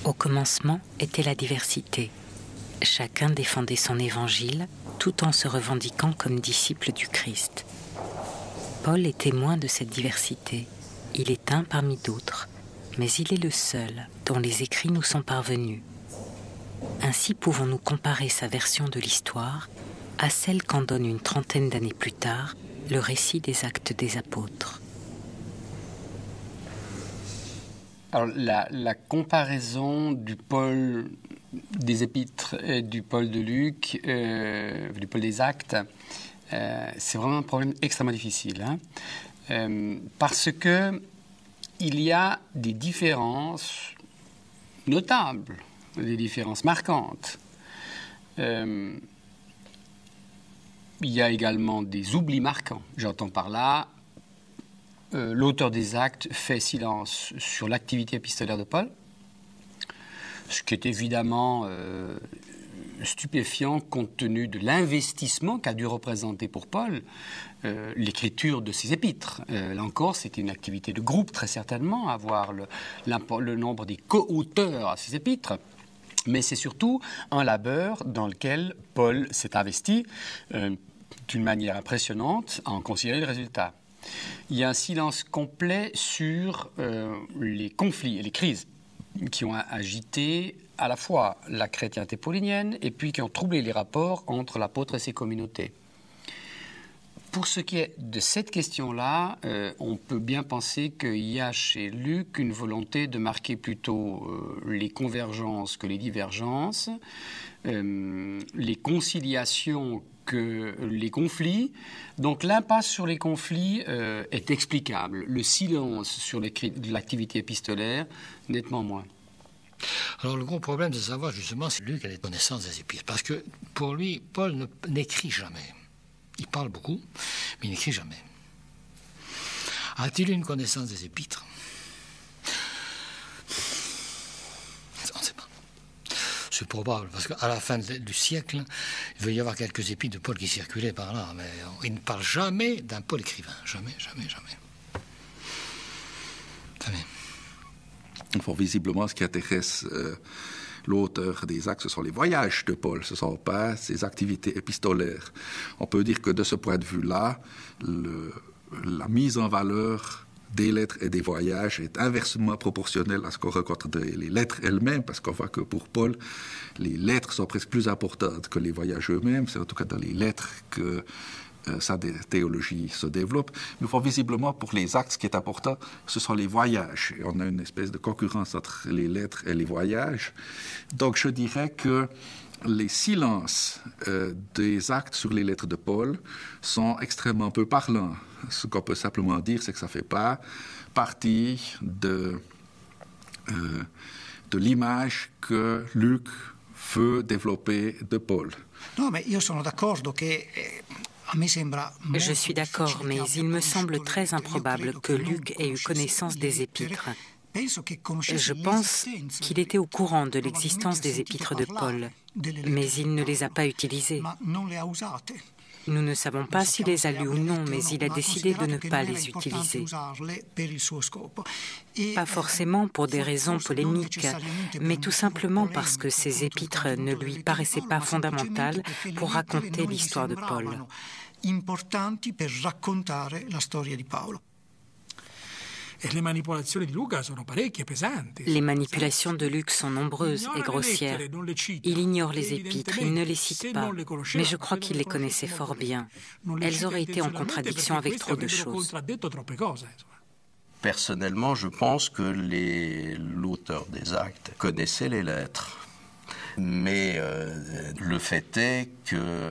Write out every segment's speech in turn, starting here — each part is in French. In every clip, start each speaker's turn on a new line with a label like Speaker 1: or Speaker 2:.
Speaker 1: Au commencement était la diversité. Chacun défendait son évangile tout en se revendiquant comme disciple du Christ. Paul est témoin de cette diversité. Il est un parmi d'autres, mais il est le seul dont les écrits nous sont parvenus. Ainsi pouvons-nous comparer sa version de l'histoire à celle qu'en donne une trentaine d'années plus tard le récit des Actes des Apôtres.
Speaker 2: Alors, la comparaison du Paul des Épîtres et du Paul de Luc, du Paul des Actes, c'est vraiment un problème extrêmement difficile. Parce que il y a des différences notables, des différences marquantes. Il y a également des oublis marquants. J'entends par là, l'auteur des Actes fait silence sur l'activité épistolaire de Paul, ce qui est évidemment stupéfiant compte tenu de l'investissement qu'a dû représenter pour Paul l'écriture de ses épîtres. Là encore, c'était une activité de groupe, très certainement, avoir le nombre des co-auteurs à ses épîtres. Mais c'est surtout un labeur dans lequel Paul s'est investi d'une manière impressionnante à en considérer le résultat. Il y a un silence complet sur les conflits et les crises qui ont agité à la fois la chrétienté paulinienne et puis qui ont troublé les rapports entre l'apôtre et ses communautés. Pour ce qui est de cette question-là, on peut bien penser qu'il y a chez Luc une volonté de marquer plutôt les convergences que les divergences, les conciliations que les conflits. Donc l'impasse sur les conflits est explicable. Le silence sur l'activité épistolaire, nettement moins.
Speaker 3: Alors le gros problème, c'est de savoir justement si Luc a les connaissances des épîtres. Parce que pour lui, Paul n'écrit jamais. Il parle beaucoup, mais il n'écrit jamais. A-t-il une connaissance des épîtres? On ne sait pas. C'est probable, parce qu'à la fin du siècle, il va y avoir quelques épîtres de Paul qui circulaient par là, mais il ne parle jamais d'un Paul écrivain. Jamais, jamais, jamais. Jamais.
Speaker 4: Enfin, visiblement, ce qui intéresse l'auteur des Actes, ce sont les voyages de Paul, ce ne sont pas ses activités épistolaires. On peut dire que de ce point de vue-là, la mise en valeur des lettres et des voyages est inversement proportionnelle à ce qu'on rencontre dans les lettres elles-mêmes, parce qu'on voit que pour Paul, les lettres sont presque plus importantes que les voyages eux-mêmes. C'est en tout cas dans les lettres que sa théologie se développe. Mais visiblement, pour les Actes, ce qui est important, ce sont les voyages. Et on a une espèce de concurrence entre les lettres et les voyages. Donc je dirais que les silences des Actes sur les lettres de Paul sont extrêmement peu parlants. Ce qu'on peut simplement dire, c'est que ça ne fait pas partie de l'image que Luc veut développer de Paul.
Speaker 5: Non, mais io sono d'accordo che
Speaker 1: Je suis d'accord, mais il me semble très improbable que Luc ait eu connaissance des épîtres. Je pense qu'il était au courant de l'existence des épîtres de Paul, mais il ne les a pas utilisées. Nous ne savons pas s'il les a lues ou non, mais il a décidé de ne pas les utiliser. Pas forcément pour des raisons polémiques, mais tout simplement parce que ces épîtres ne lui paraissaient pas fondamentales pour raconter l'histoire de Paul.
Speaker 6: Les manipolazioni di Luca sono parecchie, pesanti.
Speaker 1: Les manipulations de Luc sont nombreuses et grossières. Il ignore les épîtres, il ne les cite pas, mais je crois qu'il les connaissait fort bien. Elles auraient été en contradiction avec trop de choses.
Speaker 7: Personnellement, je pense que l'auteur des Actes connaissait les lettres. Mais le fait est que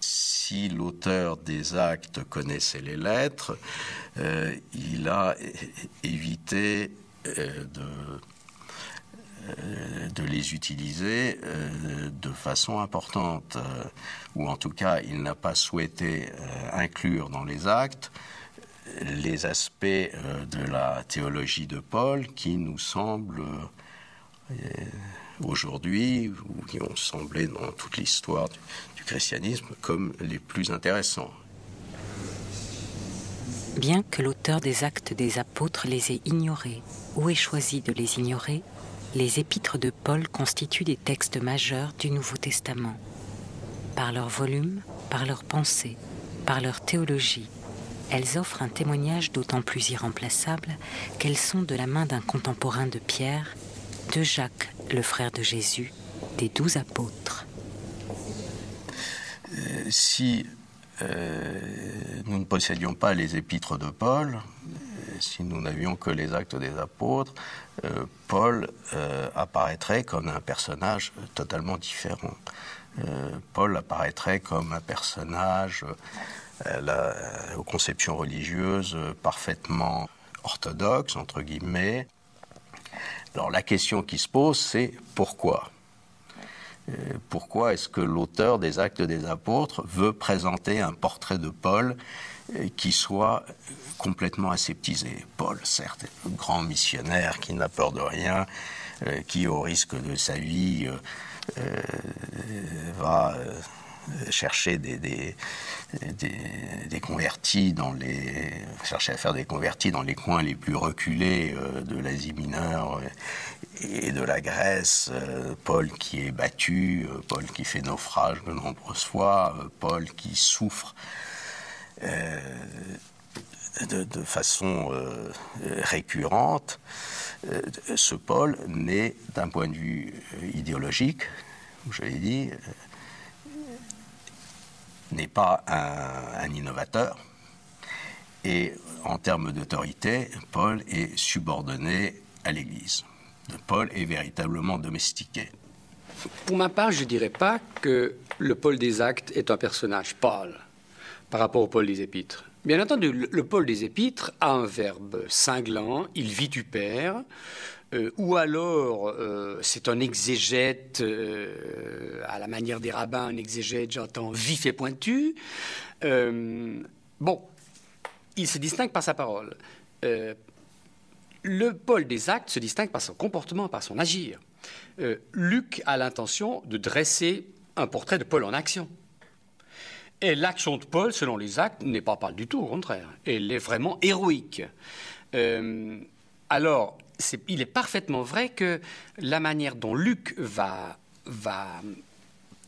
Speaker 7: si l'auteur des Actes connaissait les lettres, il a évité de les utiliser de façon importante, ou en tout cas, il n'a pas souhaité inclure dans les Actes les aspects de la théologie de Paul qui nous semblent aujourd'hui, ou qui ont semblé dans toute l'histoire du christianisme, comme les plus intéressants.
Speaker 1: Bien que l'auteur des Actes des Apôtres les ait ignorés ou ait choisi de les ignorer, les épîtres de Paul constituent des textes majeurs du Nouveau Testament. Par leur volume, par leur pensée, par leur théologie, elles offrent un témoignage d'autant plus irremplaçable qu'elles sont de la main d'un contemporain de Pierre, de Jacques, le frère de Jésus, des 12 apôtres.
Speaker 7: Si nous ne possédions pas les épîtres de Paul, si nous n'avions que les actes des apôtres, Paul apparaîtrait comme un personnage totalement différent. Paul apparaîtrait comme un personnage aux conceptions religieuses parfaitement orthodoxes, entre guillemets. Alors la question qui se pose, c'est pourquoi ? Pourquoi est-ce que l'auteur des Actes des Apôtres veut présenter un portrait de Paul qui soit complètement aseptisé ? Paul, certes, est un grand missionnaire qui n'a peur de rien, qui, au risque de sa vie, va chercher des convertis chercher à faire des convertis dans les coins les plus reculés de l'Asie mineure et de la Grèce, Paul qui est battu, Paul qui fait naufrage de nombreuses fois, Paul qui souffre de façon récurrente. Ce Paul n'est, d'un point de vue idéologique, je l'ai dit, n'est pas un innovateur. Et en termes d'autorité, Paul est subordonné à l'Église. Paul est véritablement domestiqué.
Speaker 2: Pour ma part, je ne dirais pas que le Paul des Actes est un personnage pâle par rapport au Paul des Épîtres. Bien entendu, le Paul des Épîtres a un verbe cinglant, il vitupère, ou alors c'est un exégète, à la manière des rabbins, un exégète, j'entends, vif et pointu. Bon, il se distingue par sa parole. Le Paul des Actes se distingue par son comportement, par son agir. Luc a l'intention de dresser un portrait de Paul en action. Et l'action de Paul, selon les Actes, n'est pas pâle du tout, au contraire. Elle est vraiment héroïque. Alors, il est parfaitement vrai que la manière dont Luc va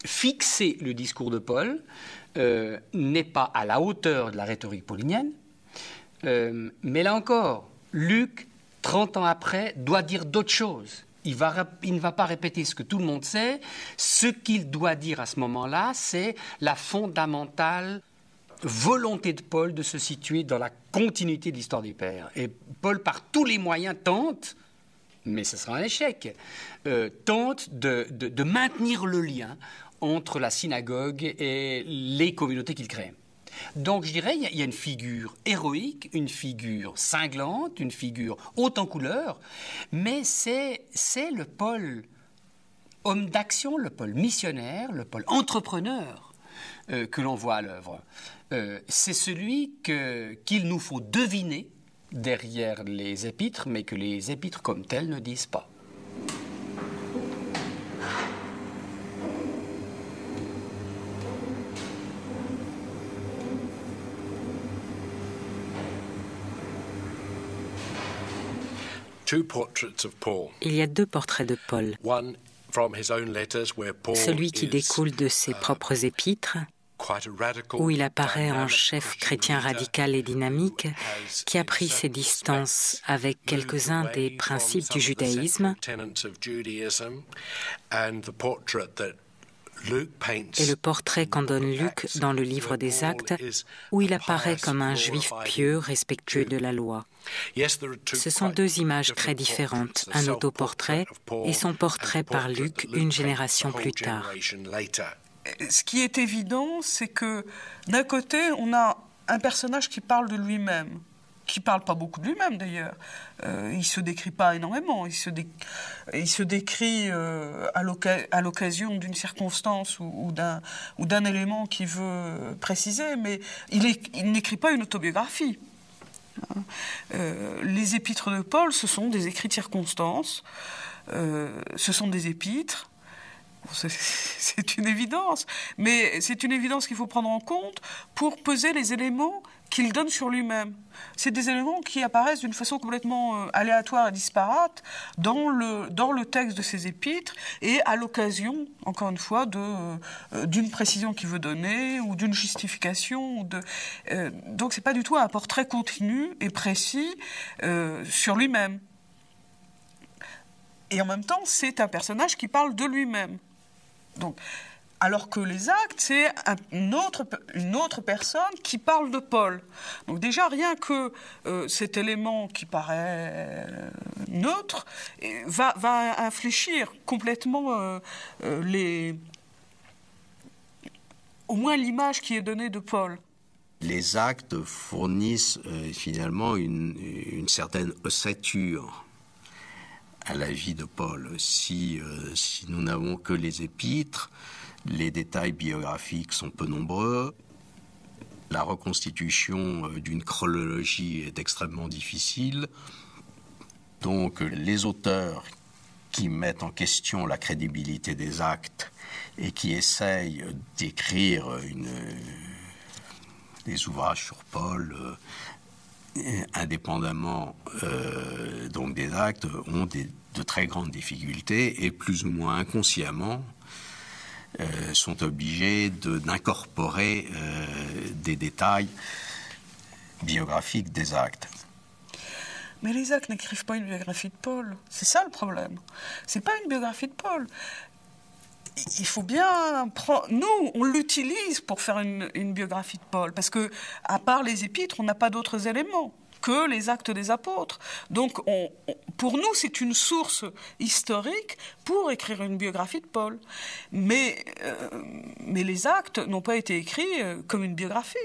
Speaker 2: fixer le discours de Paul n'est pas à la hauteur de la rhétorique paulinienne. Mais là encore, Luc, 30 ans après, doit dire d'autres choses. Il ne va pas répéter ce que tout le monde sait. Ce qu'il doit dire à ce moment-là, c'est la fondamentale volonté de Paul de se situer dans la continuité de l'histoire des pères. Et Paul, par tous les moyens, tente, mais ce sera un échec, tente de maintenir le lien entre la synagogue et les communautés qu'il crée. Donc, je dirais, il y a une figure héroïque, une figure cinglante, une figure haute en couleur, mais c'est le Paul homme d'action, le Paul missionnaire, le Paul entrepreneur que l'on voit à l'œuvre. C'est celui qu'il nous faut deviner derrière les épîtres, mais que les épîtres comme tels ne disent pas.
Speaker 1: Il y a 2 portraits de Paul. Celui qui découle de ses propres épîtres, où il apparaît en chef chrétien radical et dynamique, qui a pris ses distances avec quelques-uns des principes du judaïsme, et le portrait qu'en donne Luc dans le livre des Actes, où il apparaît comme un juif pieux, respectueux de la loi. Ce sont 2 images très différentes, un autoportrait et son portrait par Luc une génération plus tard.
Speaker 8: Ce qui est évident, c'est que d'un côté, on a un personnage qui parle de lui-même, qui ne parle pas beaucoup de lui-même d'ailleurs. Il ne se décrit pas énormément, il se décrit à l'occasion d'une circonstance ou d'un élément qu'il veut préciser, mais il n'écrit pas une autobiographie. Les épîtres de Paul, ce sont des écrits de circonstances, ce sont des épîtres. C'est une évidence, mais c'est une évidence qu'il faut prendre en compte pour peser les éléments qu'il donne sur lui-même. C'est des éléments qui apparaissent d'une façon complètement aléatoire et disparate dans le texte de ses épîtres et à l'occasion, encore une fois, d'une précision qu'il veut donner ou d'une justification. Donc c'est pas du tout un portrait continu et précis sur lui-même. Et en même temps, c'est un personnage qui parle de lui-même. Donc, alors que les actes, c'est une autre personne qui parle de Paul. Donc déjà, rien que cet élément qui paraît neutre va infléchir complètement au moins l'image qui est donnée de Paul.
Speaker 7: Les actes fournissent finalement une certaine ossature à la vie de Paul. Si nous n'avons que les épîtres, les détails biographiques sont peu nombreux. La reconstitution d'une chronologie est extrêmement difficile. Donc les auteurs qui mettent en question la crédibilité des actes et qui essayent d'écrire des ouvrages sur Paul indépendamment donc des actes ont de très grandes difficultés et plus ou moins inconsciemment sont obligés d'incorporer des détails biographiques des actes.
Speaker 8: Mais les actes n'écrivent pas une biographie de Paul. C'est ça le problème. C'est pas une biographie de Paul. Il faut bien prendre... Nous, on l'utilise pour faire une biographie de Paul, parce que, à part les épîtres, on n'a pas d'autres éléments que les actes des apôtres. Donc, pour nous, c'est une source historique pour écrire une biographie de Paul. Mais les actes n'ont pas été écrits comme une biographie.